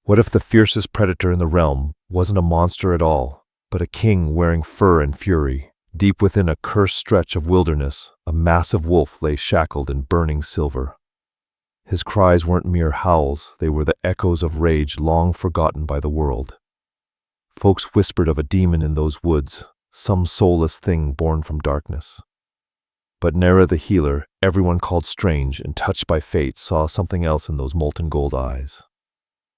What if the fiercest predator in the realm wasn't a monster at all, but a king wearing fur and fury? Deep within a cursed stretch of wilderness, a massive wolf lay shackled in burning silver. His cries weren't mere howls, they were the echoes of rage long forgotten by the world. Folks whispered of a demon in those woods, some soulless thing born from darkness. But Nyra the healer, everyone called strange and touched by fate, saw something else in those molten gold eyes.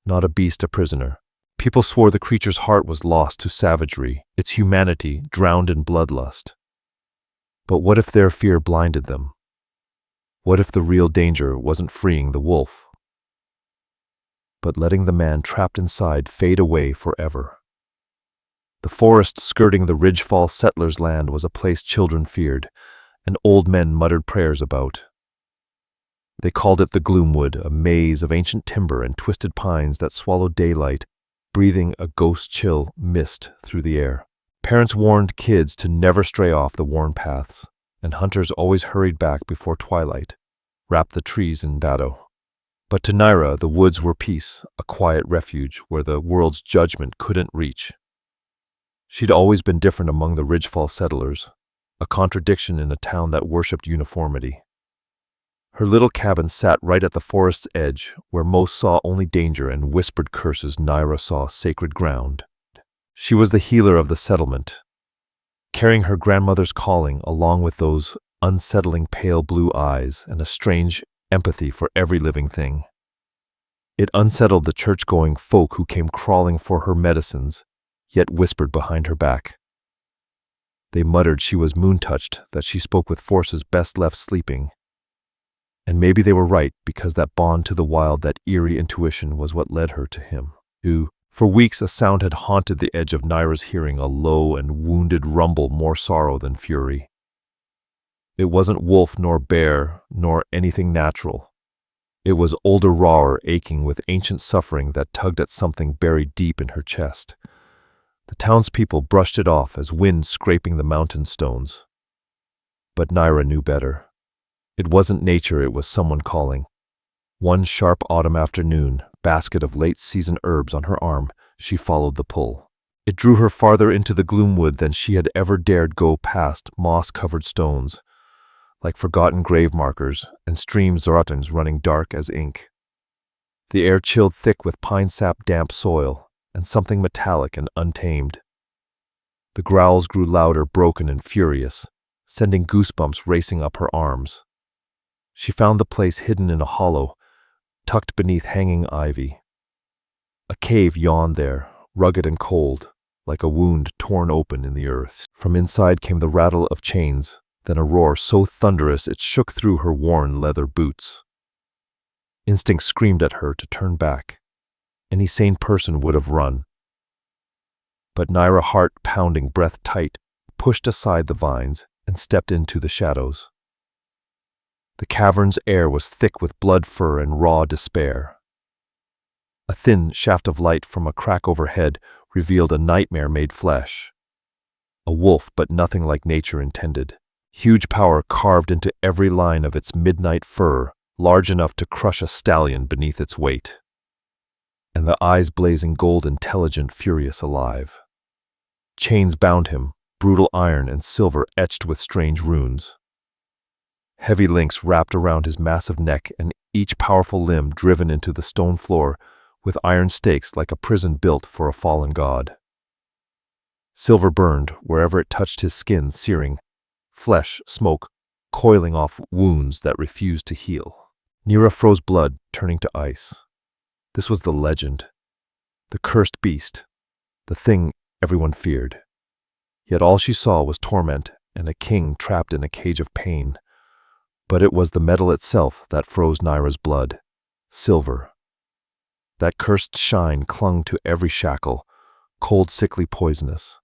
Not a beast, a prisoner. People swore the creature's heart was lost to savagery, its humanity drowned in bloodlust. But what if their fear blinded them? What if the real danger wasn't freeing the wolf, but letting the man trapped inside fade away forever? The forest skirting the Ridgefall settlers' land was a place children feared, and old men muttered prayers about. They called it the Gloomwood, a maze of ancient timber and twisted pines that swallowed daylight, breathing a ghost-chill mist through the air. Parents warned kids to never stray off the worn paths, and hunters always hurried back before twilight, wrapped the trees in shadow. But to Nyra, the woods were peace, a quiet refuge where the world's judgment couldn't reach. She'd always been different among the Ridgefall settlers, a contradiction in a town that worshipped uniformity. Her little cabin sat right at the forest's edge, where most saw only danger and whispered curses. Nyra saw sacred ground. She was the healer of the settlement, carrying her grandmother's calling along with those unsettling pale blue eyes and a strange empathy for every living thing. It unsettled the church-going folk who came crawling for her medicines, yet whispered behind her back. They muttered she was moon-touched, that she spoke with forces best left sleeping. And maybe they were right, because that bond to the wild, that eerie intuition, was what led her to him. For weeks a sound had haunted the edge of Nyra's hearing, a low and wounded rumble, more sorrow than fury. It wasn't wolf nor bear nor anything natural. It was older Rawer aching with ancient suffering that tugged at something buried deep in her chest. The townspeople brushed it off as wind scraping the mountain stones. But Nyra knew better. It wasn't nature, it was someone calling. One sharp autumn afternoon, basket of late-season herbs on her arm, she followed the pull. It drew her farther into the Gloomwood than she had ever dared go, past moss-covered stones, like forgotten grave markers, and streams running dark as ink. The air chilled thick with pine-sap damp soil, and something metallic and untamed. The growls grew louder, broken and furious, sending goosebumps racing up her arms. She found the place hidden in a hollow, tucked beneath hanging ivy. A cave yawned there, rugged and cold, like a wound torn open in the earth. From inside came the rattle of chains, then a roar so thunderous it shook through her worn leather boots. Instinct screamed at her to turn back. Any sane person would have run. But Nyra, heart pounding, breath tight, pushed aside the vines and stepped into the shadows. The cavern's air was thick with blood, fur, and raw despair. A thin shaft of light from a crack overhead revealed a nightmare made flesh. A wolf, but nothing like nature intended. Huge power carved into every line of its midnight fur, large enough to crush a stallion beneath its weight. And the eyes blazing gold, intelligent, furious, alive. Chains bound him, brutal iron and silver etched with strange runes. Heavy links wrapped around his massive neck, and each powerful limb driven into the stone floor with iron stakes like a prison built for a fallen god. Silver burned wherever it touched his skin, searing, flesh, smoke, coiling off wounds that refused to heal. Nyra froze, blood turning to ice. This was the legend, the cursed beast, the thing everyone feared. Yet all she saw was torment and a king trapped in a cage of pain. But it was the metal itself that froze Nyra's blood. Silver. That cursed shine clung to every shackle, cold, sickly, poisonous.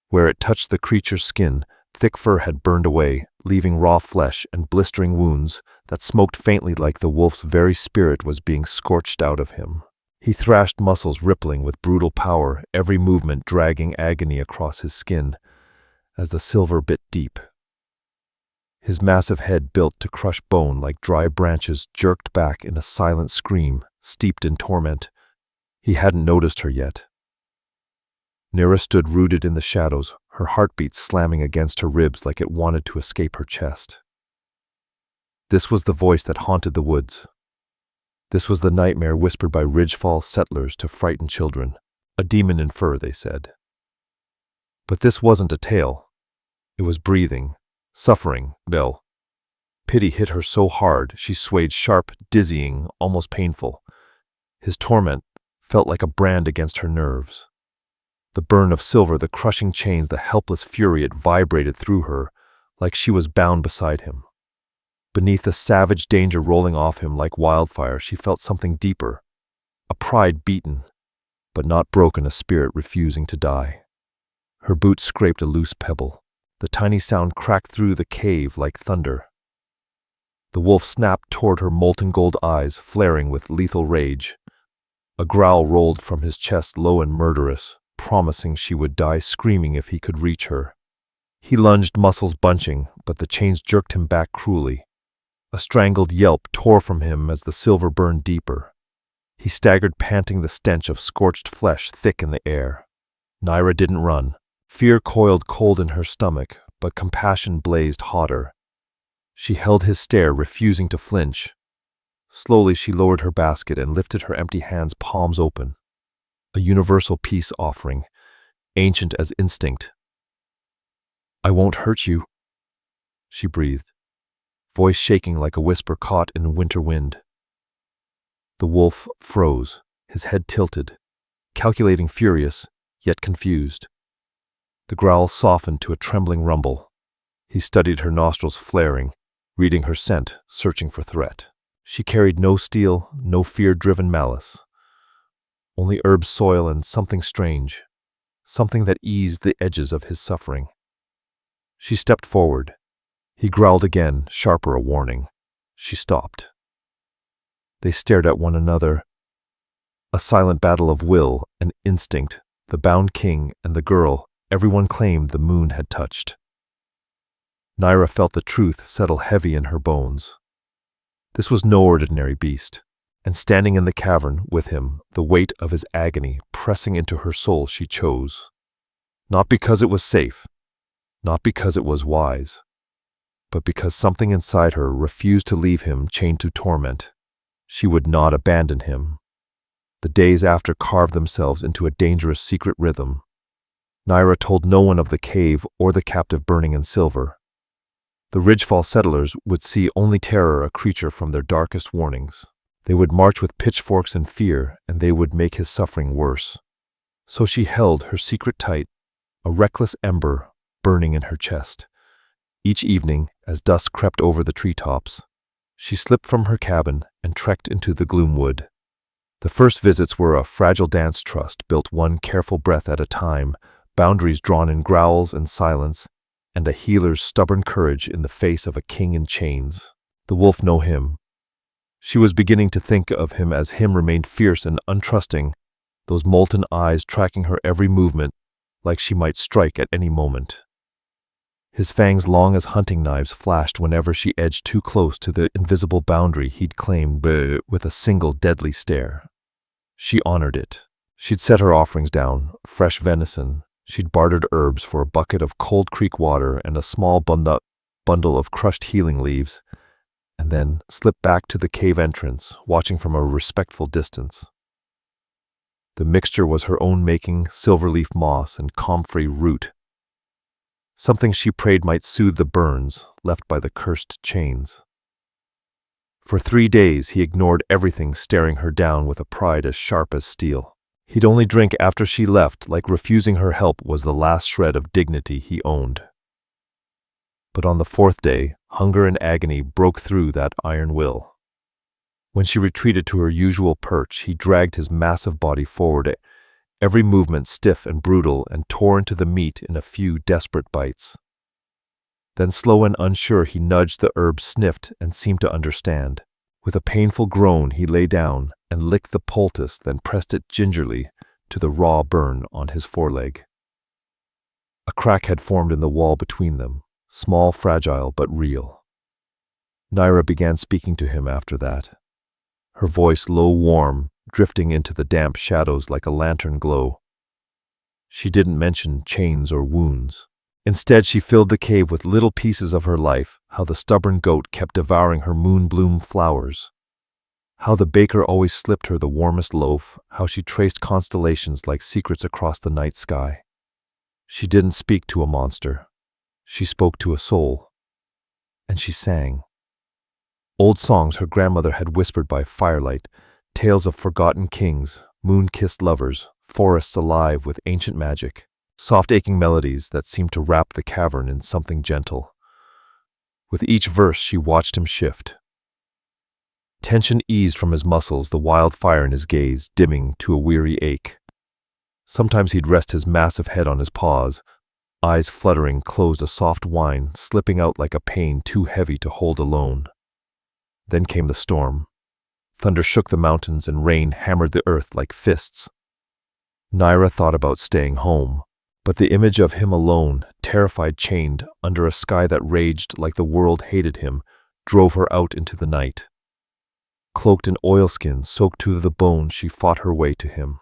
Where it touched the creature's skin, thick fur had burned away, leaving raw flesh and blistering wounds that smoked faintly, like the wolf's very spirit was being scorched out of him. He thrashed, muscles rippling with brutal power, every movement dragging agony across his skin as the silver bit deep. His massive head, built to crush bone like dry branches, jerked back in a silent scream, steeped in torment. He hadn't noticed her yet. Nyra stood rooted in the shadows, her heartbeat slamming against her ribs like it wanted to escape her chest. This was the voice that haunted the woods. This was the nightmare whispered by Ridgefall settlers to frighten children. A demon in fur, they said. But this wasn't a tale. It was breathing, suffering, Bill. Pity hit her so hard she swayed sharp, dizzying, almost painful. His torment felt like a brand against her nerves. The burn of silver, the crushing chains, the helpless fury, it vibrated through her like she was bound beside him. Beneath the savage danger rolling off him like wildfire, she felt something deeper, a pride beaten, but not broken, a spirit refusing to die. Her boot scraped a loose pebble. The tiny sound cracked through the cave like thunder. The wolf snapped toward her, molten gold eyes flaring with lethal rage. A growl rolled from his chest, low and murderous, promising she would die screaming if he could reach her. He lunged, muscles bunching, but the chains jerked him back cruelly. A strangled yelp tore from him as the silver burned deeper. He staggered, panting, the stench of scorched flesh thick in the air. Nyra didn't run. Fear coiled cold in her stomach, but compassion blazed hotter. She held his stare, refusing to flinch. Slowly she lowered her basket and lifted her empty hands, palms open. A universal peace offering, ancient as instinct. "I won't hurt you," she breathed, voice shaking like a whisper caught in a winter wind. The wolf froze, his head tilted, calculating, furious, yet confused. The growl softened to a trembling rumble. He studied her nostrils flaring, reading her scent, searching for threat. She carried no steel, no fear-driven malice. Only herb, soil, and something strange, something that eased the edges of his suffering. She stepped forward. He growled again, sharper, a warning. She stopped. They stared at one another. A silent battle of will and instinct, the bound king and the girl everyone claimed the moon had touched. Nyra felt the truth settle heavy in her bones. This was no ordinary beast, and standing in the cavern with him, the weight of his agony pressing into her soul, she chose. Not because it was safe, not because it was wise, but because something inside her refused to leave him chained to torment. She would not abandon him. The days after carved themselves into a dangerous secret rhythm. Nyra told no one of the cave or the captive burning in silver. The Ridgefall settlers would see only terror, a creature from their darkest warnings. They would march with pitchforks and fear, and they would make his suffering worse. So she held her secret tight, a reckless ember burning in her chest. Each evening, as dusk crept over the treetops, she slipped from her cabin and trekked into the Gloomwood. The first visits were a fragile dance trust built one careful breath at a time, boundaries drawn in growls and silence, and a healer's stubborn courage in the face of a king in chains. The wolf knew him. She was beginning to think of him as him, remained fierce and untrusting, those molten eyes tracking her every movement like she might strike at any moment. His fangs, long as hunting knives, flashed whenever she edged too close to the invisible boundary he'd claimed with a single deadly stare. She honored it. She'd set her offerings down, fresh venison. She'd bartered herbs for a bucket of cold creek water and a small bundle of crushed healing leaves, and then slipped back to the cave entrance, watching from a respectful distance. The mixture was her own making, silverleaf moss and comfrey root, something she prayed might soothe the burns left by the cursed chains. For 3 days he ignored everything, staring her down with a pride as sharp as steel. He'd only drink after she left, like refusing her help was the last shred of dignity he owned. But on the 4th day, hunger and agony broke through that iron will. When she retreated to her usual perch, he dragged his massive body forward, every movement stiff and brutal, and tore into the meat in a few desperate bites. Then, slow and unsure, he nudged the herb, sniffed, and seemed to understand. With a painful groan, he lay down and licked the poultice, then pressed it gingerly to the raw burn on his foreleg. A crack had formed in the wall between them, small, fragile, but real. Nyra began speaking to him after that. Her voice low, warm, drifting into the damp shadows like a lantern glow. She didn't mention chains or wounds. Instead, she filled the cave with little pieces of her life, how the stubborn goat kept devouring her moonbloom flowers, how the baker always slipped her the warmest loaf, how she traced constellations like secrets across the night sky. She didn't speak to a monster. She spoke to a soul. And she sang. Old songs her grandmother had whispered by firelight, tales of forgotten kings, moon-kissed lovers, forests alive with ancient magic, soft aching melodies that seemed to wrap the cavern in something gentle. With each verse she watched him shift. Tension eased from his muscles, the wild fire in his gaze dimming to a weary ache. Sometimes he'd rest his massive head on his paws, eyes fluttering, closed, a soft whine slipping out like a pain too heavy to hold alone. Then came the storm. Thunder shook the mountains and rain hammered the earth like fists. Nyra thought about staying home, but the image of him alone, terrified, chained, under a sky that raged like the world hated him, drove her out into the night. Cloaked in oilskin, soaked to the bone, she fought her way to him.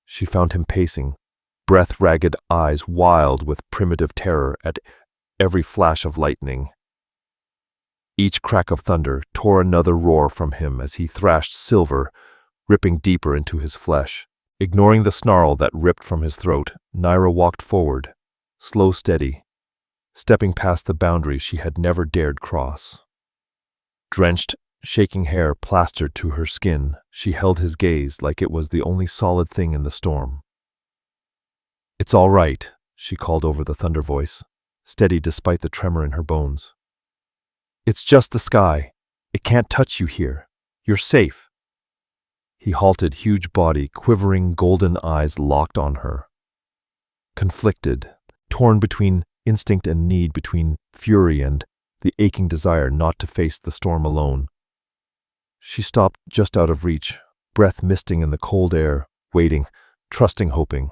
She found him pacing, breath-ragged eyes wild with primitive terror at every flash of lightning. Each crack of thunder tore another roar from him as he thrashed silver, ripping deeper into his flesh. Ignoring the snarl that ripped from his throat, Nyra walked forward, slow, steady, stepping past the boundary she had never dared cross. Drenched, shaking hair plastered to her skin, she held his gaze like it was the only solid thing in the storm. "It's all right," she called over the thunder voice, steady despite the tremor in her bones. "It's just the sky. It can't touch you here. You're safe." He halted, huge body, quivering golden eyes locked on her. Conflicted, torn between instinct and need, between fury and the aching desire not to face the storm alone. She stopped just out of reach, breath misting in the cold air, waiting, trusting, hoping.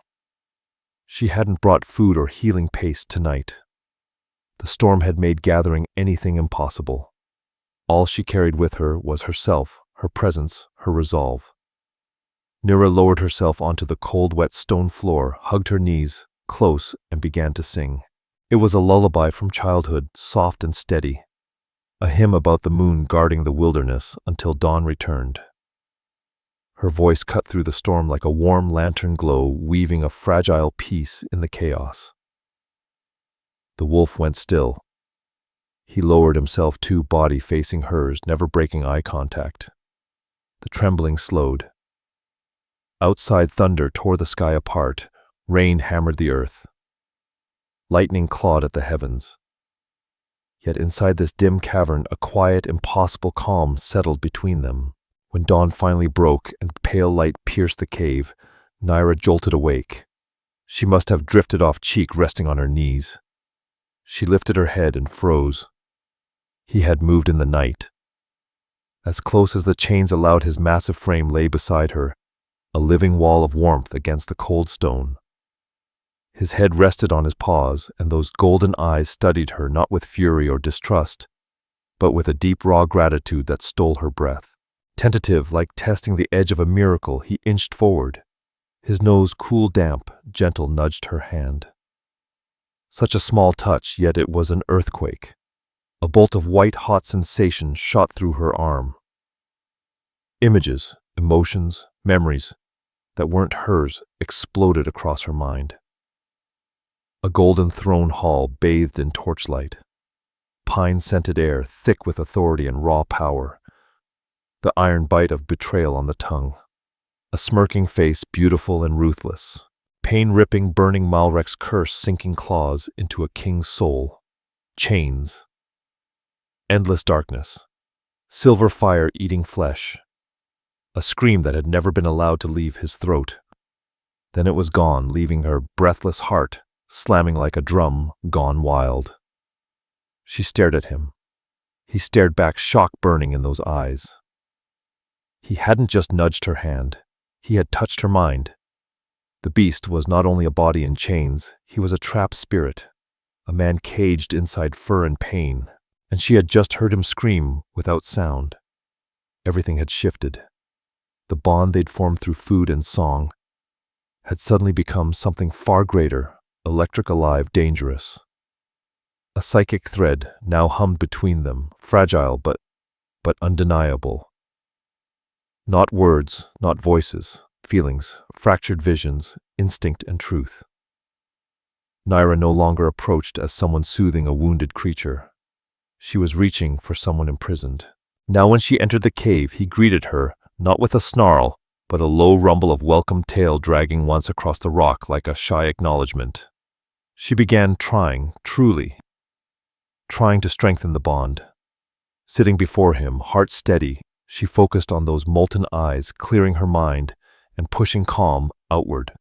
She hadn't brought food or healing paste tonight. The storm had made gathering anything impossible. All she carried with her was herself, her presence, her resolve. Nyra lowered herself onto the cold, wet stone floor, hugged her knees close, and began to sing. It was a lullaby from childhood, soft and steady, a hymn about the moon guarding the wilderness until dawn returned. Her voice cut through the storm like a warm lantern glow, weaving a fragile peace in the chaos. The wolf went still. He lowered himself too, body facing hers, never breaking eye contact. The trembling slowed. Outside, thunder tore the sky apart, rain hammered the earth. Lightning clawed at the heavens. Yet inside this dim cavern, a quiet, impossible calm settled between them. When dawn finally broke and pale light pierced the cave, Nyra jolted awake. She must have drifted off, cheek resting on her knees. She lifted her head and froze. He had moved in the night. As close as the chains allowed, his massive frame lay beside her, a living wall of warmth against the cold stone. His head rested on his paws, and those golden eyes studied her not with fury or distrust, but with a deep, raw gratitude that stole her breath. Tentative, like testing the edge of a miracle, he inched forward. His nose, cool, damp, gentle, nudged her hand. Such a small touch, yet it was an earthquake. A bolt of white-hot sensation shot through her arm. Images, emotions, memories that weren't hers exploded across her mind. A golden throne hall bathed in torchlight. Pine-scented air, thick with authority and raw power. The iron bite of betrayal on the tongue. A smirking face, beautiful and ruthless. Pain-ripping, burning Malrek's curse sinking claws into a king's soul. Chains. Endless darkness. Silver fire eating flesh. A scream that had never been allowed to leave his throat. Then it was gone, leaving her breathless heart slamming like a drum, gone wild. She stared at him. He stared back, shock burning in those eyes. He hadn't just nudged her hand. He had touched her mind. The beast was not only a body in chains, he was a trapped spirit, a man caged inside fur and pain, and she had just heard him scream without sound. Everything had shifted. The bond they'd formed through food and song had suddenly become something far greater, electric, alive, dangerous. A psychic thread now hummed between them, fragile but undeniable. Not words, not voices, feelings, fractured visions, instinct and truth. Nyra no longer approached as someone soothing a wounded creature. She was reaching for someone imprisoned. Now when she entered the cave, he greeted her, not with a snarl, but a low rumble of welcome, tail dragging once across the rock like a shy acknowledgement. She began trying to strengthen the bond. Sitting before him, heart steady, she focused on those molten eyes, clearing her mind and pushing calm outward.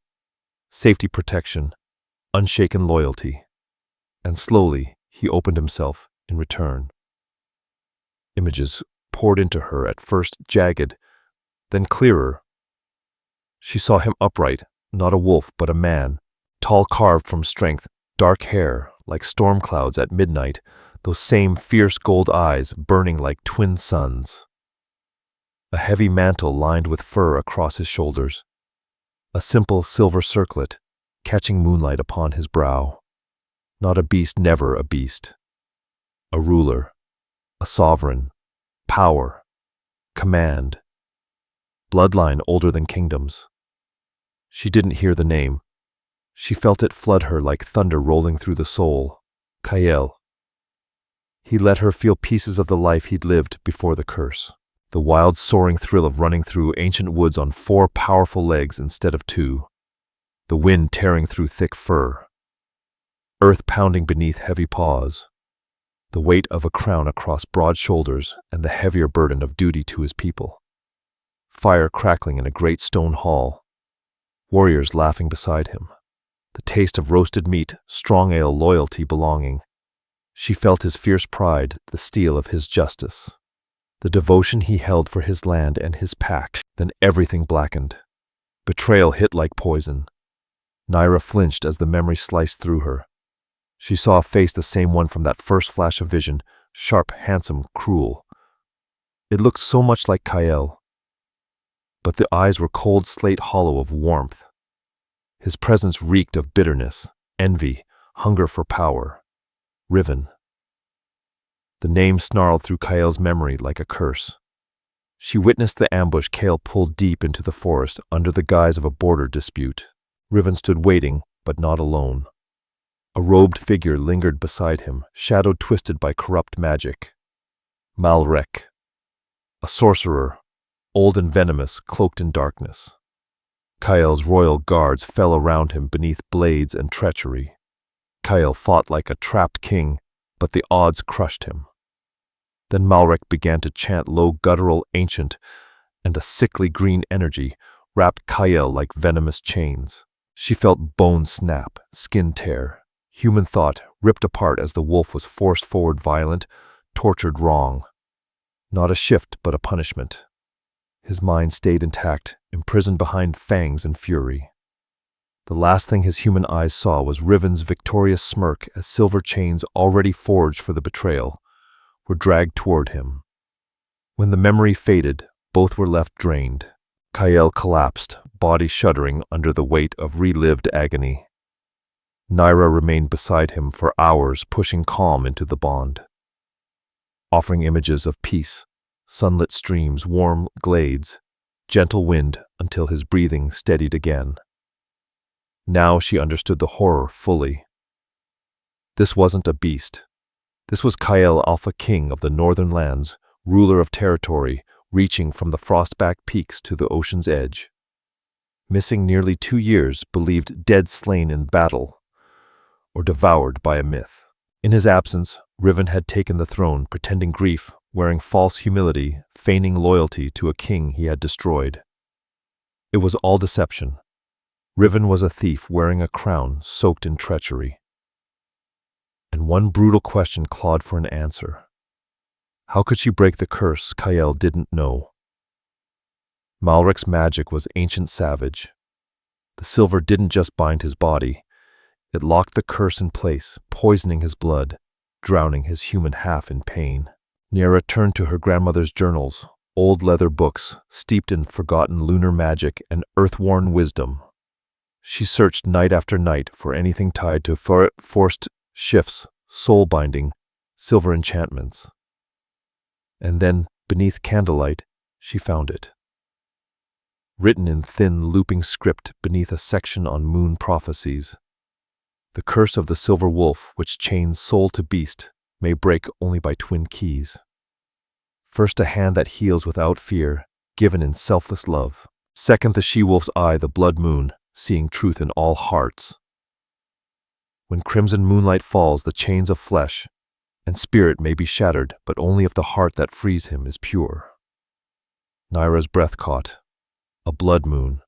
Safety, protection, unshaken loyalty. And slowly, he opened himself in return. Images poured into her, at first jagged, then clearer. She saw him upright, not a wolf but a man, tall, carved from strength, dark hair like storm clouds at midnight, those same fierce gold eyes burning like twin suns. A heavy mantle lined with fur across his shoulders, a simple silver circlet catching moonlight upon his brow. Not a beast, never a beast. A ruler, a sovereign, power, command, bloodline older than kingdoms. She didn't hear the name. She felt it flood her like thunder rolling through the soul. Kael. He let her feel pieces of the life he'd lived before the curse. The wild, soaring thrill of running through ancient woods on 4 powerful legs instead of 2. The wind tearing through thick fur. Earth pounding beneath heavy paws. The weight of a crown across broad shoulders and the heavier burden of duty to his people. Fire crackling in a great stone hall. Warriors laughing beside him. The taste of roasted meat, strong ale, loyalty, belonging. She felt his fierce pride, the steel of his justice. The devotion he held for his land and his pact. Then everything blackened. Betrayal hit like poison. Nyra flinched as the memory sliced through her. She saw a face, the same one from that first flash of vision, sharp, handsome, cruel. It looked so much like Kael. But the eyes were cold slate, hollow of warmth. His presence reeked of bitterness, envy, hunger for power. Riven. The name snarled through Kael's memory like a curse. She witnessed the ambush Kael pulled deep into the forest under the guise of a border dispute. Riven stood waiting, but not alone. A robed figure lingered beside him, shadow twisted by corrupt magic. Malrek. A sorcerer, old and venomous, cloaked in darkness. Kael's royal guards fell around him beneath blades and treachery. Kael fought like a trapped king, but the odds crushed him. Then Malrek began to chant low, guttural, ancient, and a sickly green energy wrapped Kael like venomous chains. She felt bones snap, skin tear, human thought ripped apart as the wolf was forced forward, violent, tortured, wrong. Not a shift, but a punishment. His mind stayed intact, imprisoned behind fangs and fury. The last thing his human eyes saw was Riven's victorious smirk as silver chains already forged for the betrayal were dragged toward him. When the memory faded, both were left drained. Kael collapsed, body shuddering under the weight of relived agony. Nyra remained beside him for hours, pushing calm into the bond. Offering images of peace, sunlit streams, warm glades, gentle wind until his breathing steadied again. Now she understood the horror fully. This wasn't a beast. This was Kael, Alpha King of the Northern Lands, ruler of territory, reaching from the frostback peaks to the ocean's edge. Missing nearly 2 years, believed dead, slain in battle, or devoured by a myth. In his absence, Riven had taken the throne, pretending grief, wearing false humility, feigning loyalty to a king he had destroyed. It was all deception. Riven was a thief wearing a crown soaked in treachery. And one brutal question clawed for an answer. How could she break the curse Kael didn't know? Malrek's magic was ancient, savage. The silver didn't just bind his body. It locked the curse in place, poisoning his blood, drowning his human half in pain. Nyra turned to her grandmother's journals, old leather books steeped in forgotten lunar magic and earth-worn wisdom. She searched night after night for anything tied to forced shifts, soul-binding, silver enchantments. And then, beneath candlelight, she found it. Written in thin, looping script beneath a section on moon prophecies. The curse of the silver wolf, which chains soul to beast, may break only by twin keys. First, a hand that heals without fear, given in selfless love. Second, the she-wolf's eye, the blood moon, seeing truth in all hearts. When crimson moonlight falls, the chains of flesh and spirit may be shattered, but only if the heart that frees him is pure. Nyra's breath caught. A blood moon.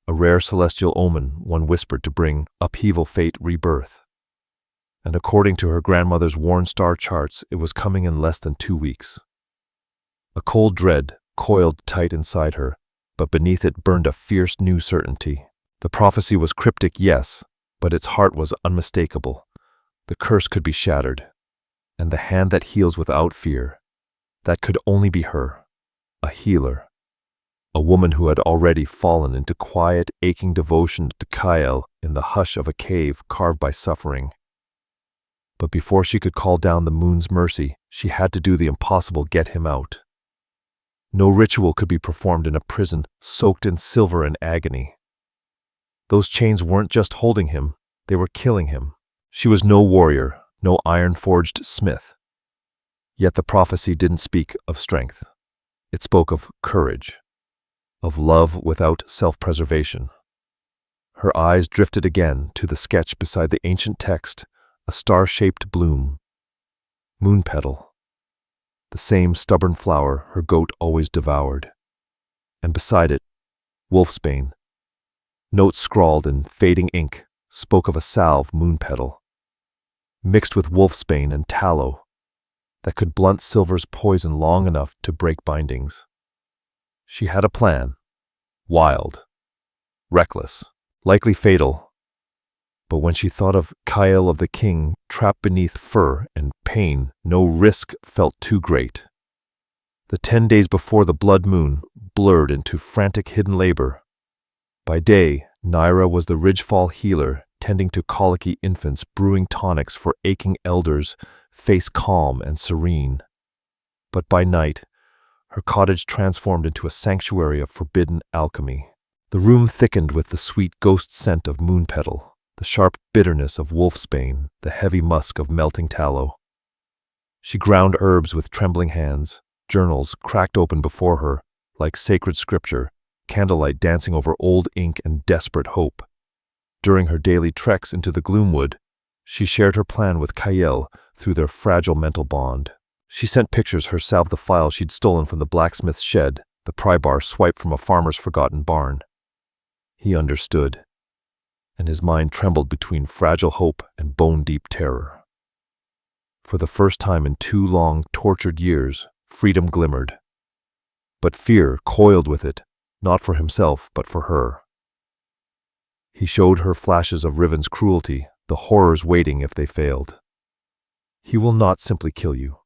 A rare celestial omen, one whispered to bring upheaval, fate, rebirth. And according to her grandmother's worn star charts, it was coming in less than 2 weeks. A cold dread coiled tight inside her, but beneath it burned a fierce new certainty. The prophecy was cryptic, yes, but its heart was unmistakable. The curse could be shattered, and the hand that heals without fear, that could only be her, a healer. A woman who had already fallen into quiet, aching devotion to Kael in the hush of a cave carved by suffering. But before she could call down the moon's mercy, she had to do the impossible: get him out. No ritual could be performed in a prison soaked in silver and agony. Those chains weren't just holding him, they were killing him. She was no warrior, no iron-forged smith. Yet the prophecy didn't speak of strength. It spoke of courage. Of love without self-preservation. Her eyes drifted again to the sketch beside the ancient text, a star-shaped bloom. Moon petal. The same stubborn flower her goat always devoured. And beside it, wolfsbane. Notes scrawled in fading ink spoke of a salve moon petal, mixed with wolfsbane and tallow, that could blunt silver's poison long enough to break bindings. She had a plan, wild, reckless, likely fatal. But when she thought of Kael of the king trapped beneath fur and pain, no risk felt too great. The 10 days before the blood moon blurred into frantic hidden labor. By day, Nyra was the Ridgefall healer, tending to colicky infants, brewing tonics for aching elders, face calm and serene. But by night, her cottage transformed into a sanctuary of forbidden alchemy. The room thickened with the sweet ghost scent of moon petal, the sharp bitterness of wolfsbane, the heavy musk of melting tallow. She ground herbs with trembling hands, journals cracked open before her, like sacred scripture, candlelight dancing over old ink and desperate hope. During her daily treks into the Gloomwood, she shared her plan with Kael through their fragile mental bond. She sent pictures herself, the file she'd stolen from the blacksmith's shed, the pry bar swiped from a farmer's forgotten barn. He understood, and his mind trembled between fragile hope and bone-deep terror. For the first time in 2 long, tortured years, freedom glimmered. But fear coiled with it, not for himself, but for her. He showed her flashes of Riven's cruelty, the horrors waiting if they failed. He will not simply kill you.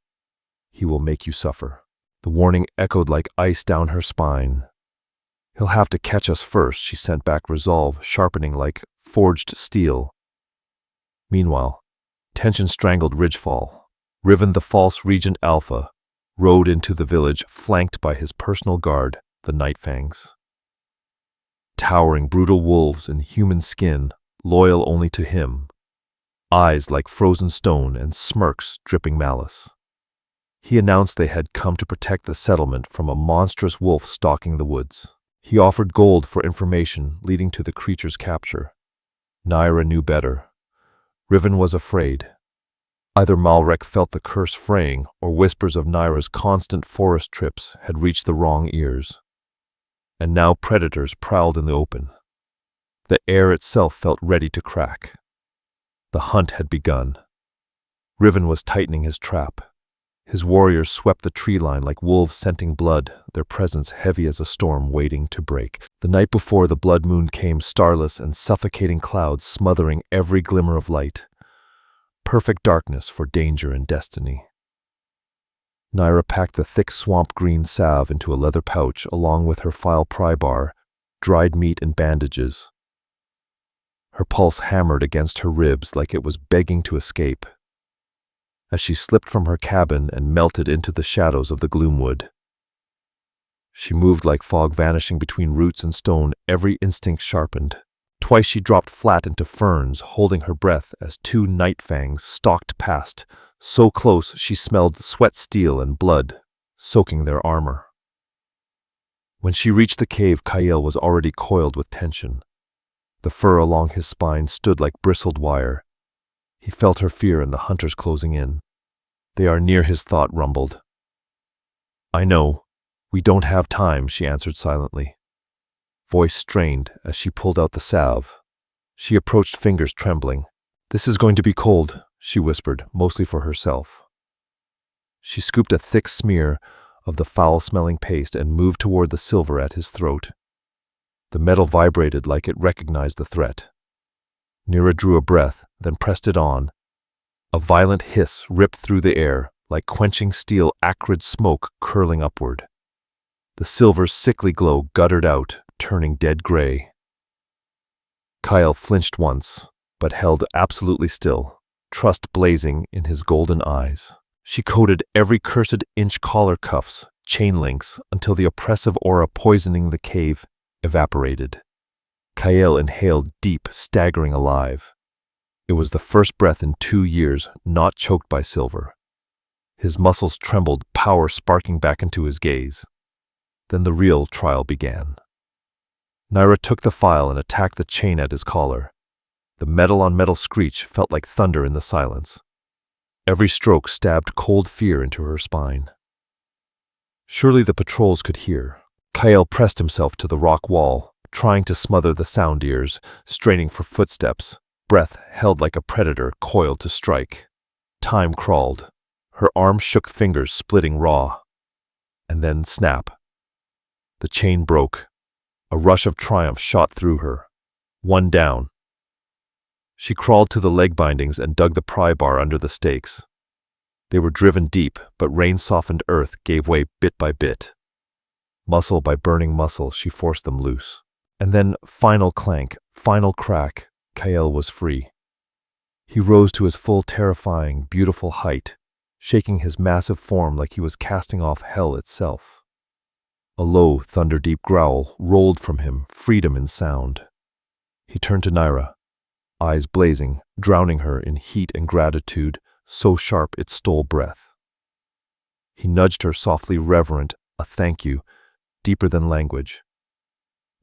He will make you suffer. The warning echoed like ice down her spine. He'll have to catch us first, she sent back, resolve sharpening like forged steel. Meanwhile, tension strangled Ridgefall. Riven, the false Regent Alpha, rode into the village, flanked by his personal guard, the Nightfangs. Towering, brutal wolves in human skin, loyal only to him. Eyes like frozen stone and smirks dripping malice. He announced they had come to protect the settlement from a monstrous wolf stalking the woods. He offered gold for information leading to the creature's capture. Nyra knew better. Riven was afraid. Either Malrek felt the curse fraying, or whispers of Nyra's constant forest trips had reached the wrong ears. And now predators prowled in the open. The air itself felt ready to crack. The hunt had begun. Riven was tightening his trap. His warriors swept the tree line like wolves scenting blood, their presence heavy as a storm waiting to break. The night before, the blood moon came, starless and suffocating clouds smothering every glimmer of light. Perfect darkness for danger and destiny. Nyra packed the thick swamp green salve into a leather pouch along with her file pry bar, dried meat and bandages. Her pulse hammered against her ribs like it was begging to escape. As she slipped from her cabin and melted into the shadows of the Gloomwood. She moved like fog vanishing between roots and stone, every instinct sharpened. Twice she dropped flat into ferns, holding her breath as two night fangs stalked past, so close she smelled sweat steel and blood, soaking their armor. When she reached the cave, Kael was already coiled with tension. The fur along his spine stood like bristled wire. He felt her fear and the hunters closing in. "They are near," his thought rumbled. "I know. We don't have time," she answered silently. Voice strained as she pulled out the salve. She approached, fingers trembling. "This is going to be cold," she whispered, mostly for herself. She scooped a thick smear of the foul-smelling paste and moved toward the silver at his throat. The metal vibrated like it recognized the threat. Nyra drew a breath, then pressed it on. A violent hiss ripped through the air, like quenching steel, acrid smoke curling upward. The silver's sickly glow guttered out, turning dead gray. Kael flinched once, but held absolutely still, trust blazing in his golden eyes. She coated every cursed inch collar cuffs, chain links, until the oppressive aura poisoning the cave evaporated. Kael inhaled deep, staggering alive. It was the first breath in 2 years not choked by silver. His muscles trembled, power sparking back into his gaze. Then the real trial began. Nyra took the file and attacked the chain at his collar. The metal-on-metal screech felt like thunder in the silence. Every stroke stabbed cold fear into her spine. Surely the patrols could hear. Kael pressed himself to the rock wall, trying to smother the sound ears, straining for footsteps, breath held like a predator coiled to strike. Time crawled. Her arms shook, fingers splitting raw. And then snap. The chain broke. A rush of triumph shot through her. One down. She crawled to the leg bindings and dug the pry bar under the stakes. They were driven deep, but rain-softened earth gave way bit by bit. Muscle by burning muscle, she forced them loose. And then, final clank, final crack, Kael was free. He rose to his full, terrifying, beautiful height, shaking his massive form like he was casting off hell itself. A low, thunder-deep growl rolled from him, freedom in sound. He turned to Nyra, eyes blazing, drowning her in heat and gratitude, so sharp it stole breath. He nudged her softly, reverent, a thank you, deeper than language.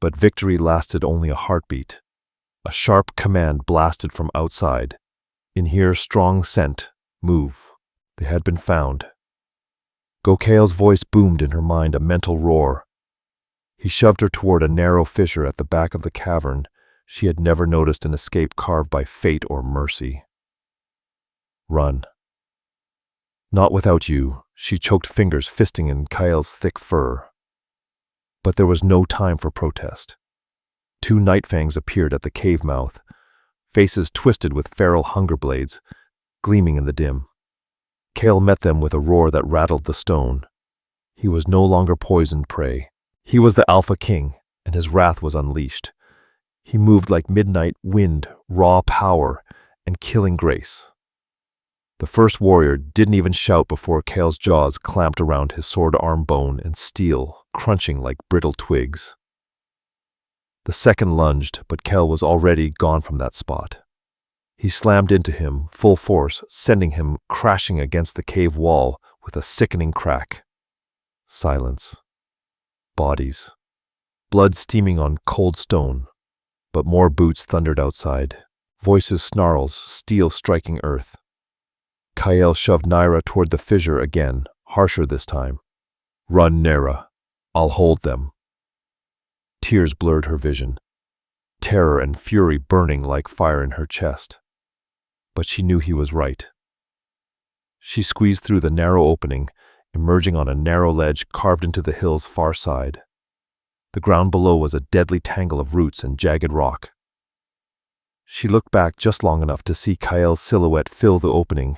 But victory lasted only a heartbeat. A sharp command blasted from outside. "In here, strong scent. Move." They had been found. Kael's voice boomed in her mind, a mental roar. He shoved her toward a narrow fissure at the back of the cavern. She had never noticed an escape carved by fate or mercy. "Run." "Not without you," she choked, fingers fisting in Kael's thick fur. But there was no time for protest. 2 night fangs appeared at the cave mouth, faces twisted with feral hunger blades, gleaming in the dim. Kael met them with a roar that rattled the stone. He was no longer poisoned prey. He was the Alpha King, and his wrath was unleashed. He moved like midnight wind, raw power, and killing grace. The first warrior didn't even shout before Kael's jaws clamped around his sword arm bone and steel, crunching like brittle twigs. The second lunged, but Kael was already gone from that spot. He slammed into him, full force, sending him crashing against the cave wall with a sickening crack. Silence. Bodies. Blood steaming on cold stone. But more boots thundered outside. Voices, snarls, steel striking earth. Kael shoved Nyra toward the fissure again, harsher this time. "Run, Nyra. I'll hold them." Tears blurred her vision. Terror and fury burning like fire in her chest. But she knew he was right. She squeezed through the narrow opening, emerging on a narrow ledge carved into the hill's far side. The ground below was a deadly tangle of roots and jagged rock. She looked back just long enough to see Kael's silhouette fill the opening,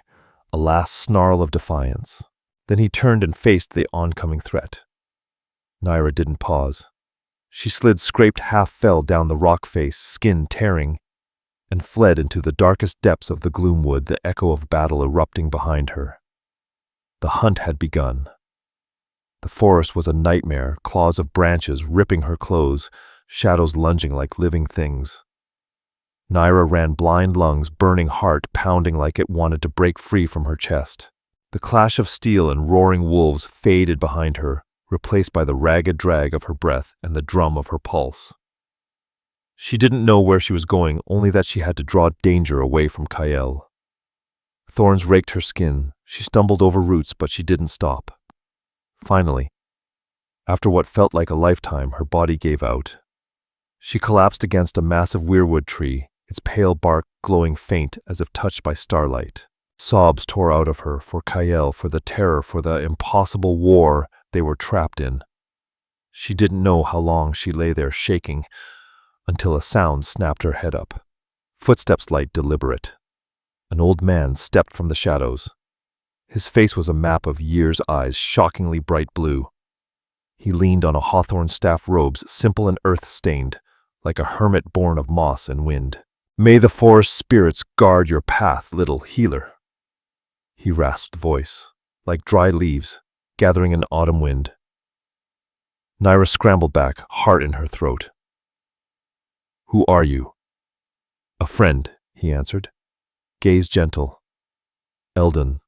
a last snarl of defiance. Then he turned and faced the oncoming threat. Nyra didn't pause. She slid, scraped, half fell down the rock face, skin tearing, and fled into the darkest depths of the Gloomwood, the echo of battle erupting behind her. The hunt had begun. The forest was a nightmare, claws of branches ripping her clothes, shadows lunging like living things. Nyra ran, blind lungs, burning heart pounding like it wanted to break free from her chest. The clash of steel and roaring wolves faded behind her, replaced by the ragged drag of her breath and the drum of her pulse. She didn't know where she was going, only that she had to draw danger away from Kael. Thorns raked her skin. She stumbled over roots, but she didn't stop. Finally, after what felt like a lifetime, her body gave out. She collapsed against a massive weirwood tree, its pale bark glowing faint as if touched by starlight. Sobs tore out of her, for Kael, for the terror, for the impossible war they were trapped in. She didn't know how long she lay there shaking, until a sound snapped her head up. Footsteps light, deliberate. An old man stepped from the shadows. His face was a map of years, eyes shockingly bright blue. He leaned on a hawthorn staff, robes simple and earth-stained, like a hermit born of moss and wind. "May the forest spirits guard your path, little healer." He rasped voice, like dry leaves, gathering in autumn wind. Nyra scrambled back, heart in her throat. "Who are you?" "A friend," he answered, gaze gentle. "Eldon,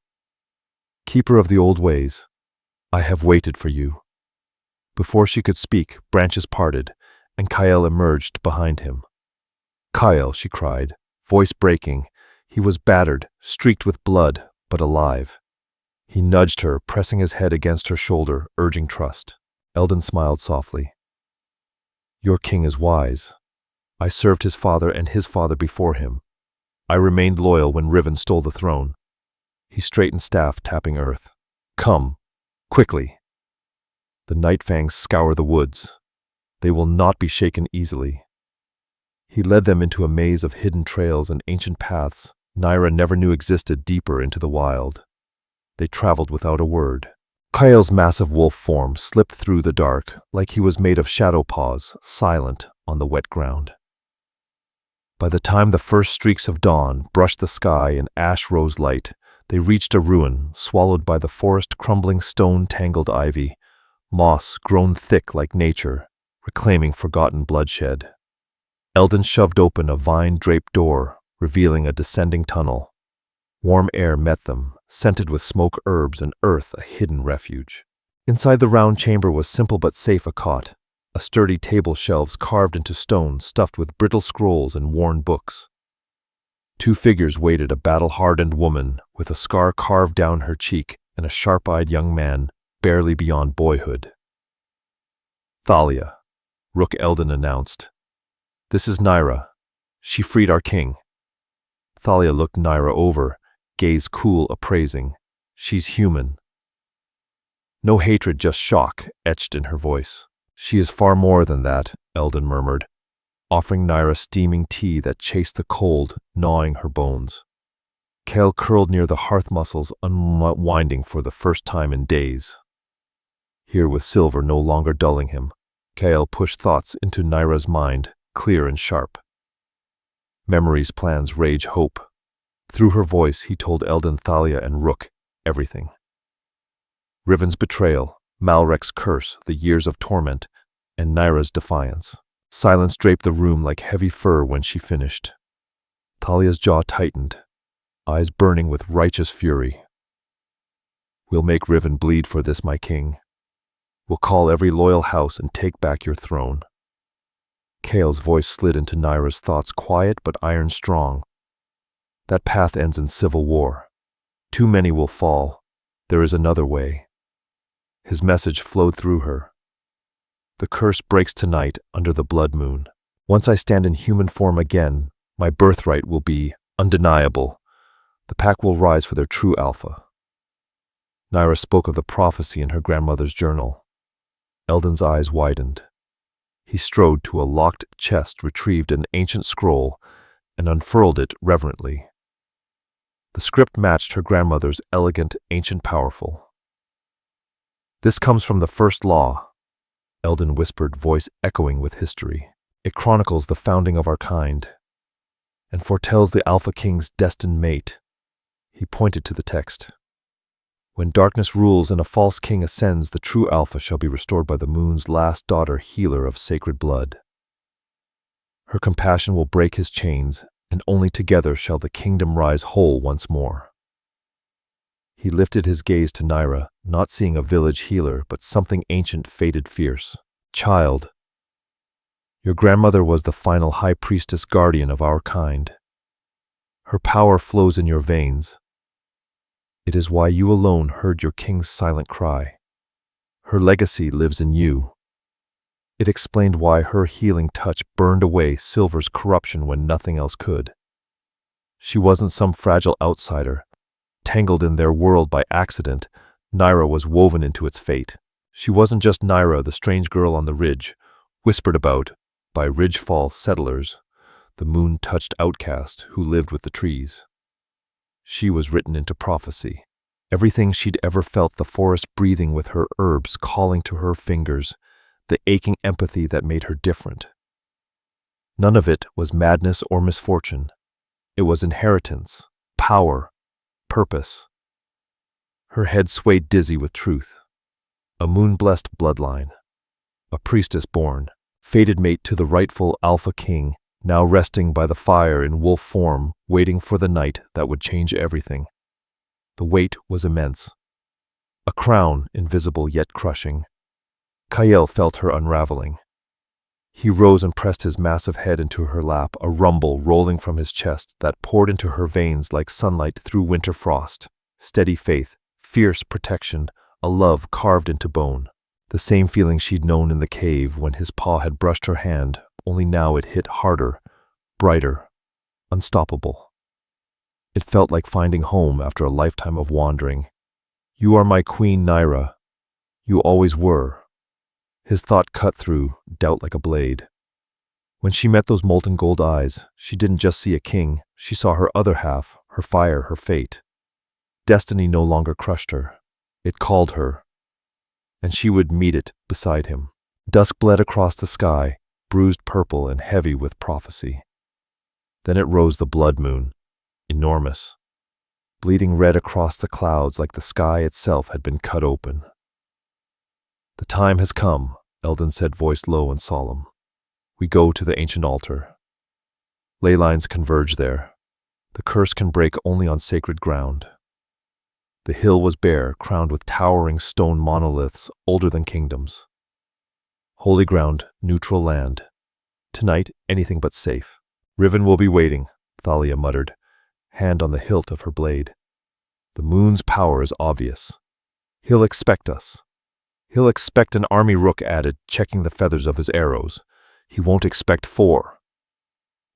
keeper of the old ways, I have waited for you." Before she could speak, branches parted, and Kael emerged behind him. "Kael," she cried, voice breaking. He was battered, streaked with blood, but alive. He nudged her, pressing his head against her shoulder, urging trust. Eldon smiled softly. "Your king is wise. I served his father and his father before him. I remained loyal when Riven stole the throne." He straightened, staff tapping earth. "Come, quickly. The night fangs scour the woods. They will not be shaken easily." He led them into a maze of hidden trails and ancient paths Nyra never knew existed deeper into the wild. They traveled without a word. Kael's massive wolf form slipped through the dark, like he was made of shadow paws, silent on the wet ground. By the time the first streaks of dawn brushed the sky in ash-rose light, they reached a ruin swallowed by the forest, crumbling stone-tangled ivy, moss grown thick like nature, reclaiming forgotten bloodshed. Eldon shoved open a vine-draped door, revealing a descending tunnel. Warm air met them, scented with smoke, herbs, and earth, a hidden refuge. Inside the round chamber was simple but safe: a cot, a sturdy table, shelves carved into stone, stuffed with brittle scrolls and worn books. Two figures waited: a battle-hardened woman with a scar carved down her cheek, and a sharp-eyed young man barely beyond boyhood. "Thalia," Rook Eldon announced. "This is Nyra. She freed our king." Thalia looked Nyra over, gaze cool, appraising. "She's human." No hatred, just shock, etched in her voice. "She is far more than that," Eldon murmured, offering Nyra steaming tea that chased the cold, gnawing her bones. Kael curled near the hearth, muscles unwinding for the first time in days. Here, with silver no longer dulling him, Kael pushed thoughts into Nyra's mind, clear and sharp. Memories, plans, rage, hope. Through her voice, he told Eldon, Thalia, and Rook everything. Riven's betrayal, Malrek's curse, the years of torment, and Nyra's defiance. Silence draped the room like heavy fur when she finished. Thalia's jaw tightened, eyes burning with righteous fury. "We'll make Riven bleed for this, my king. We'll call every loyal house and take back your throne." Kael's voice slid into Nyra's thoughts, quiet but iron strong. "That path ends in civil war. Too many will fall. There is another way." His message flowed through her. "The curse breaks tonight under the blood moon. Once I stand in human form again, my birthright will be undeniable. The pack will rise for their true alpha." Nyra spoke of the prophecy in her grandmother's journal. Eldon's eyes widened. He strode to a locked chest, retrieved an ancient scroll, and unfurled it reverently. The script matched her grandmother's, elegant, ancient, powerful. This comes from the first law, Eldon whispered, voice echoing with history. It chronicles the founding of our kind, and foretells the Alpha King's destined mate. He pointed to the text. When darkness rules and a false king ascends, the true Alpha shall be restored by the moon's last daughter, healer of sacred blood. Her compassion will break his chains, and only together shall the kingdom rise whole once more. He lifted his gaze to Nyra, not seeing a village healer, but something ancient, fated, fierce. Child, your grandmother was the final high priestess guardian of our kind. Her power flows in your veins. It is why you alone heard your king's silent cry. Her legacy lives in you. It explained why her healing touch burned away Silver's corruption when nothing else could. She wasn't some fragile outsider, tangled in their world by accident. Nyra was woven into its fate. She wasn't just Nyra, the strange girl on the ridge, whispered about by Ridgefall settlers, the moon-touched outcast who lived with the trees. She was written into prophecy. Everything she'd ever felt, the forest breathing with her herbs calling to her fingers, the aching empathy that made her different. None of it was madness or misfortune. It was inheritance, power, purpose. Her head swayed dizzy with truth. A moon-blessed bloodline. A priestess born, fated mate to the rightful Alpha King, now resting by the fire in wolf form, waiting for the night that would change everything. The weight was immense. A crown, invisible yet crushing. Kael felt her unraveling. He rose and pressed his massive head into her lap, a rumble rolling from his chest that poured into her veins like sunlight through winter frost. Steady faith, fierce protection, a love carved into bone. The same feeling she'd known in the cave when his paw had brushed her hand, only now it hit harder, brighter, unstoppable. It felt like finding home after a lifetime of wandering. You are my queen, Nyra. You always were. His thought cut through, doubt like a blade. When she met those molten gold eyes, she didn't just see a king, she saw her other half, her fire, her fate. Destiny no longer crushed her. It called her, and she would meet it beside him. Dusk bled across the sky, bruised purple and heavy with prophecy. Then it rose, the blood moon, enormous, bleeding red across the clouds like the sky itself had been cut open. The time has come, Eldon said, voice low and solemn. We go to the ancient altar. Ley lines converge there. The curse can break only on sacred ground. The hill was bare, crowned with towering stone monoliths older than kingdoms. Holy ground, neutral land. Tonight, anything but safe. Riven will be waiting, Thalia muttered, hand on the hilt of her blade. The moon's power is obvious. He'll expect us. He'll expect an army, Rook added, checking the feathers of his arrows. He won't expect 4.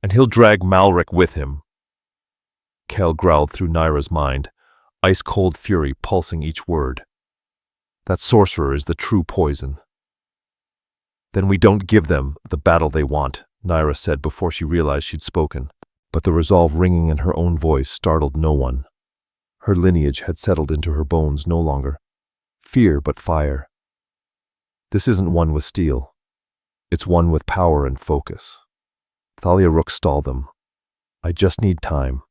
And he'll drag Malric with him. Kel growled through Nyra's mind, ice-cold fury pulsing each word. That sorcerer is the true poison. Then we don't give them the battle they want, Nyra said before she realized she'd spoken, but the resolve ringing in her own voice startled no one. Her lineage had settled into her bones, no longer fear but fire. This isn't one with steel. It's one with power and focus. Thalia Rook stalled them. I just need time.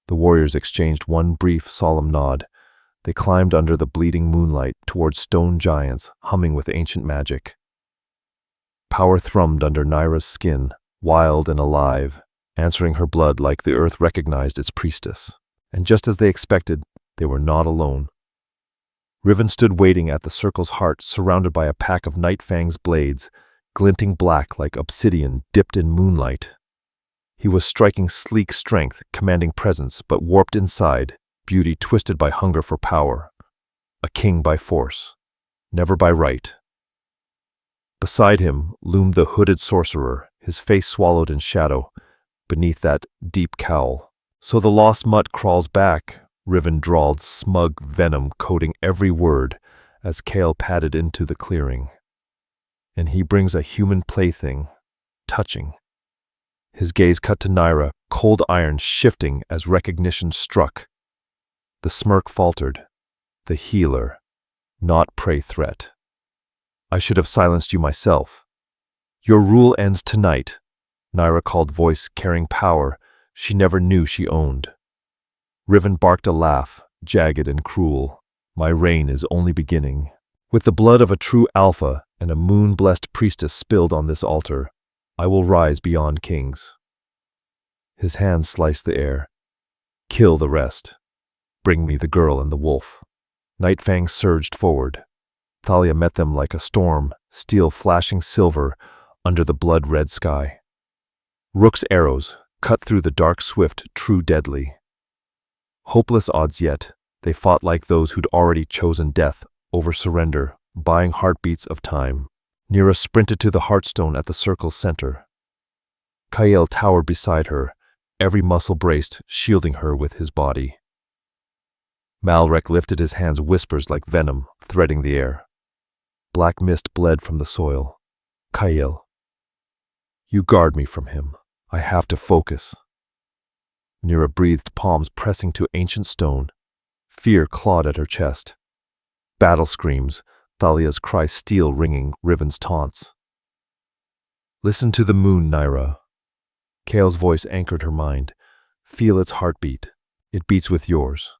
The warriors exchanged one brief, solemn nod. They climbed under the bleeding moonlight toward stone giants humming with ancient magic. Power thrummed under Nyra's skin, wild and alive, answering her blood like the earth recognized its priestess. And just as they expected, they were not alone. Riven stood waiting at the circle's heart, surrounded by a pack of Nightfang's blades, glinting black like obsidian dipped in moonlight. He was striking sleek strength, commanding presence, but warped inside, beauty twisted by hunger for power. A king by force, never by right. Beside him loomed the hooded sorcerer, his face swallowed in shadow, beneath that deep cowl. So the lost mutt crawls back, Riven drawled, smug venom coating every word as Kael padded into the clearing. And he brings a human plaything, touching. His gaze cut to Nyra, cold iron shifting as recognition struck. The smirk faltered. The healer. not prey threat. I should have silenced you myself. Your rule ends tonight, Nyra called, voice carrying power she never knew she owned. Riven barked a laugh, jagged and cruel. My reign is only beginning. With the blood of a true alpha and a moon-blessed priestess spilled on this altar, I will rise beyond kings. His hands sliced the air. Kill the rest. Bring me the girl and the wolf. Nightfang surged forward. Thalia met them like a storm, steel flashing silver under the blood-red sky. Rook's arrows cut through the dark swift, true deadly. Hopeless odds yet, they fought like those who'd already chosen death over surrender, buying heartbeats of time. Nyra sprinted to the heartstone at the circle's center. Kael towered beside her, every muscle braced, shielding her with his body. Malrek lifted his hands, whispers like venom, threading the air. Black mist bled from the soil. Kael, you guard me from him. I have to focus. Nyra breathed, palms pressing to ancient stone. Fear clawed at her chest. Battle screams, Thalia's cry steel ringing Riven's taunts. Listen to the moon, Nyra. Kael's voice anchored her mind. Feel its heartbeat. It beats with yours.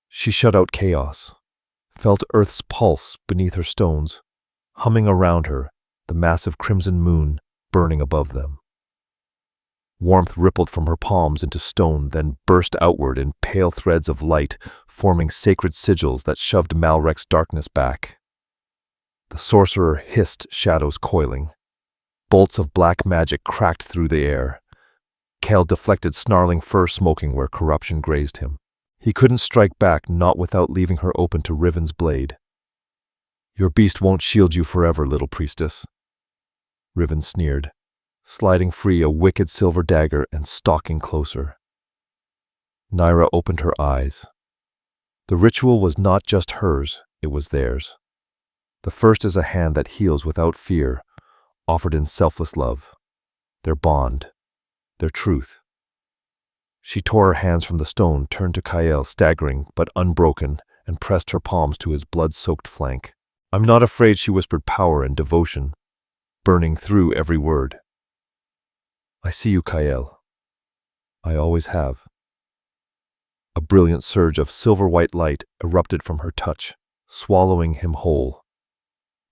She shut out chaos, felt Earth's pulse beneath her stones, humming around her, the massive crimson moon burning above them. Warmth rippled from her palms into stone, then burst outward in pale threads of light, forming sacred sigils that shoved Malrek's darkness back. The sorcerer hissed, shadows coiling. Bolts of black magic cracked through the air. Kael deflected, snarling fur smoking where corruption grazed him. He couldn't strike back, not without leaving her open to Riven's blade. Your beast won't shield you forever, little priestess. Riven sneered, sliding free a wicked silver dagger and stalking closer. Nyra opened her eyes. The ritual was not just hers, it was theirs. The first is a hand that heals without fear, offered in selfless love. Their bond, their truth. She tore her hands from the stone, turned to Kael, staggering but unbroken, and pressed her palms to his blood-soaked flank. I'm not afraid, she whispered, power and devotion, burning through every word. I see you, Kael. I always have. A brilliant surge of silver-white light erupted from her touch, swallowing him whole.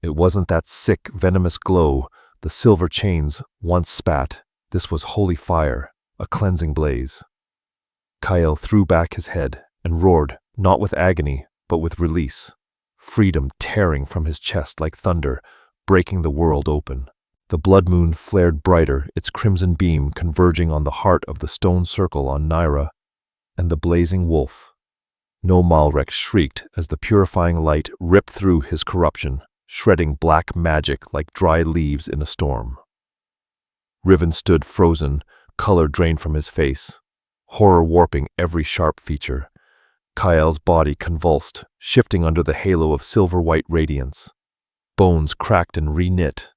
It wasn't that sick, venomous glow the silver chains once spat. This was holy fire, a cleansing blaze. Kael threw back his head and roared, not with agony, but with release. Freedom tearing from his chest like thunder, breaking the world open. The blood moon flared brighter, its crimson beam converging on the heart of the stone circle on Nyra and the blazing wolf. No Malrek shrieked as the purifying light ripped through his corruption, shredding black magic like dry leaves in a storm. Riven stood frozen, color drained from his face, horror warping every sharp feature. Kael's body convulsed, shifting under the halo of silver-white radiance. Bones cracked and reknit.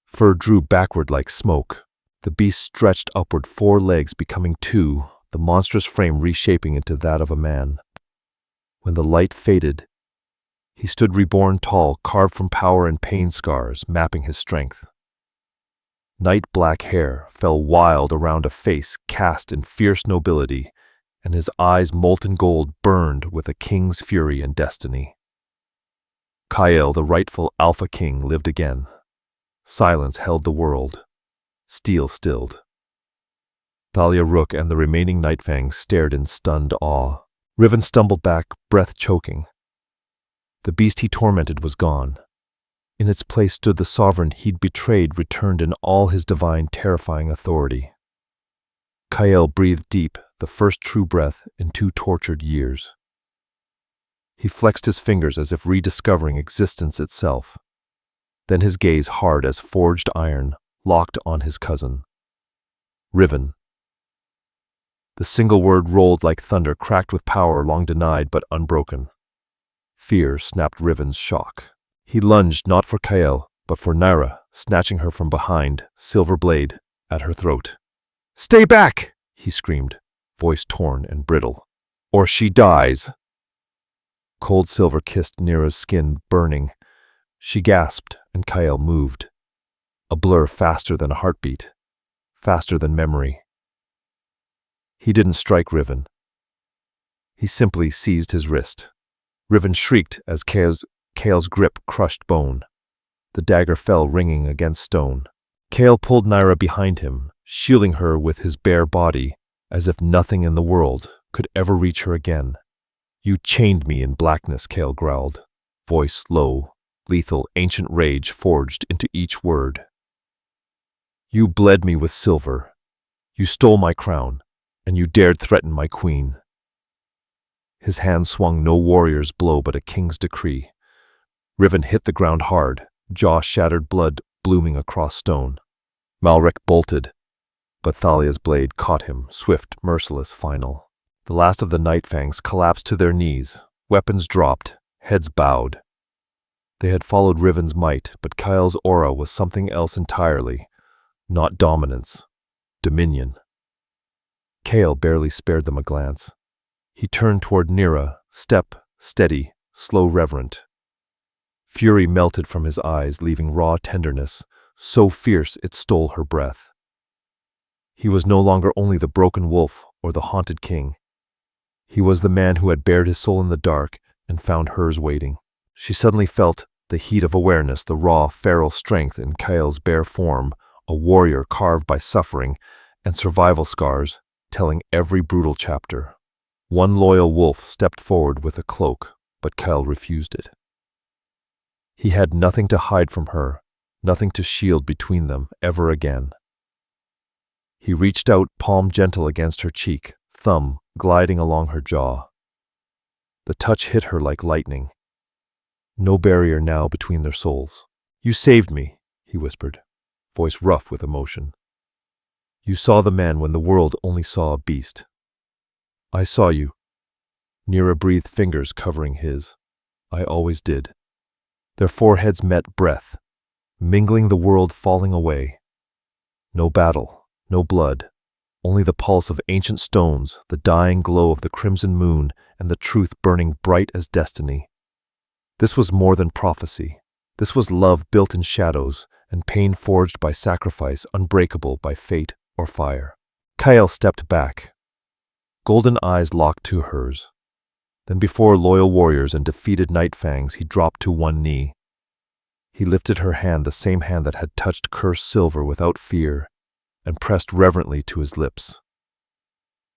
Fur drew backward like smoke. The beast stretched upward, 4 legs becoming 2, the monstrous frame reshaping into that of a man. When the light faded, he stood reborn tall, carved from power and pain scars, mapping his strength. Night black hair fell wild around a face cast in fierce nobility, and his eyes molten gold burned with a king's fury and destiny. Kael, the rightful Alpha King, lived again. Silence held the world. Steel stilled. Thalia, Rook, and the remaining Nightfangs stared in stunned awe. Riven stumbled back, breath choking. The beast he tormented was gone. In its place stood the sovereign he'd betrayed, returned in all his divine, terrifying authority. Kael breathed deep, the first true breath in 2 tortured years. He flexed his fingers as if rediscovering existence itself. Then his gaze, hard as forged iron, locked on his cousin. Riven. The single word rolled like thunder, cracked with power long denied but unbroken. Fear snapped Riven's shock. He lunged not for Kael, but for Nyra, snatching her from behind, silver blade at her throat. "Stay back!" he screamed, voice torn and brittle. "Or she dies!" Cold silver kissed Nyra's skin, burning. She gasped, and Kael moved. A blur faster than a heartbeat, faster than memory. He didn't strike Riven. He simply seized his wrist. Riven shrieked as Kael's grip crushed bone. The dagger fell ringing against stone. Kael pulled Nyra behind him, shielding her with his bare body, as if nothing in the world could ever reach her again. "You chained me in blackness," Kael growled, voice low, lethal, ancient rage forged into each word. "You bled me with silver. You stole my crown, and you dared threaten my queen." His hand swung no warrior's blow but a king's decree. Riven hit the ground hard, jaw shattered, blood blooming across stone. Malric bolted, but Thalia's blade caught him, swift, merciless, final. The last of the Night Fangs collapsed to their knees, weapons dropped, heads bowed. They had followed Riven's might, but Kael's aura was something else entirely. Not dominance, dominion. Kael barely spared them a glance. He turned toward Nyra, step steady, slow, reverent. Fury melted from his eyes, leaving raw tenderness, so fierce it stole her breath. He was no longer only the broken wolf or the haunted king. He was the man who had bared his soul in the dark and found hers waiting. She suddenly felt the heat of awareness, the raw, feral strength in Kael's bare form, a warrior carved by suffering and survival scars, telling every brutal chapter. One loyal wolf stepped forward with a cloak, but Kael refused it. He had nothing to hide from her, nothing to shield between them ever again. He reached out, palm gentle against her cheek, thumb gliding along her jaw. The touch hit her like lightning. No barrier now between their souls. "You saved me," he whispered, voice rough with emotion. "You saw the man when the world only saw a beast." "I saw you." Nyra breathed, fingers covering his. "I always did." Their foreheads met, breath, mingling, the world falling away. No battle, no blood, only the pulse of ancient stones, the dying glow of the crimson moon, and the truth burning bright as destiny. This was more than prophecy. This was love built in shadows, and pain forged by sacrifice, unbreakable by fate or fire. Kael stepped back, golden eyes locked to hers. Then before loyal warriors and defeated Night Fangs, he dropped to one knee. He lifted her hand, the same hand that had touched cursed silver without fear, and pressed reverently to his lips.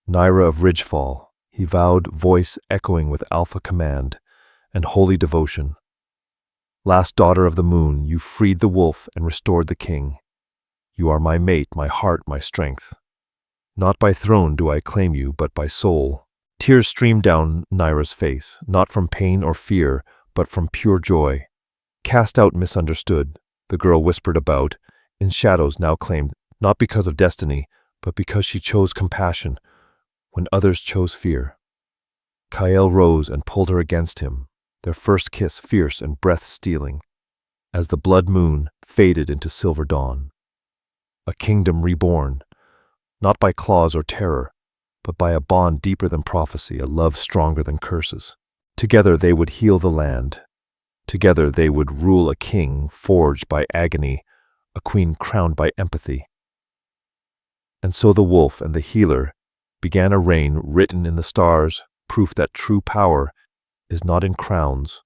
"Nyra of Ridgefall," he vowed, voice echoing with alpha command and holy devotion. "Last daughter of the moon, you freed the wolf and restored the king. You are my mate, my heart, my strength. Not by throne do I claim you, but by soul." Tears streamed down Nyra's face, not from pain or fear, but from pure joy. Cast out, misunderstood, the girl whispered about, in shadows now claimed, not because of destiny, but because she chose compassion when others chose fear. Kael rose and pulled her against him, their first kiss fierce and breath-stealing, as the blood moon faded into silver dawn. A kingdom reborn, not by claws or terror, but by a bond deeper than prophecy, a love stronger than curses. Together they would heal the land. Together they would rule, a king forged by agony, a queen crowned by empathy. And so the wolf and the healer began a reign written in the stars, proof that true power is not in crowns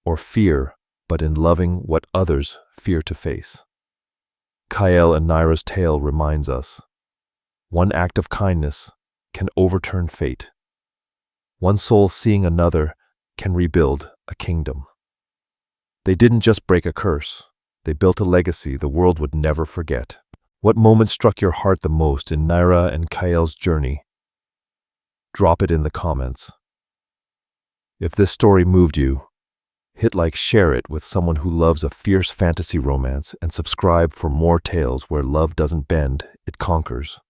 or fear, but in loving what others fear to face. Kael and Nyra's tale reminds us, one act of kindness can overturn fate. One soul seeing another can rebuild a kingdom. They didn't just break a curse, they built a legacy the world would never forget. What moment struck your heart the most in Nyra and Kael's journey? Drop it in the comments. If this story moved you, hit like, share it with someone who loves a fierce fantasy romance, and subscribe for more tales where love doesn't bend, it conquers.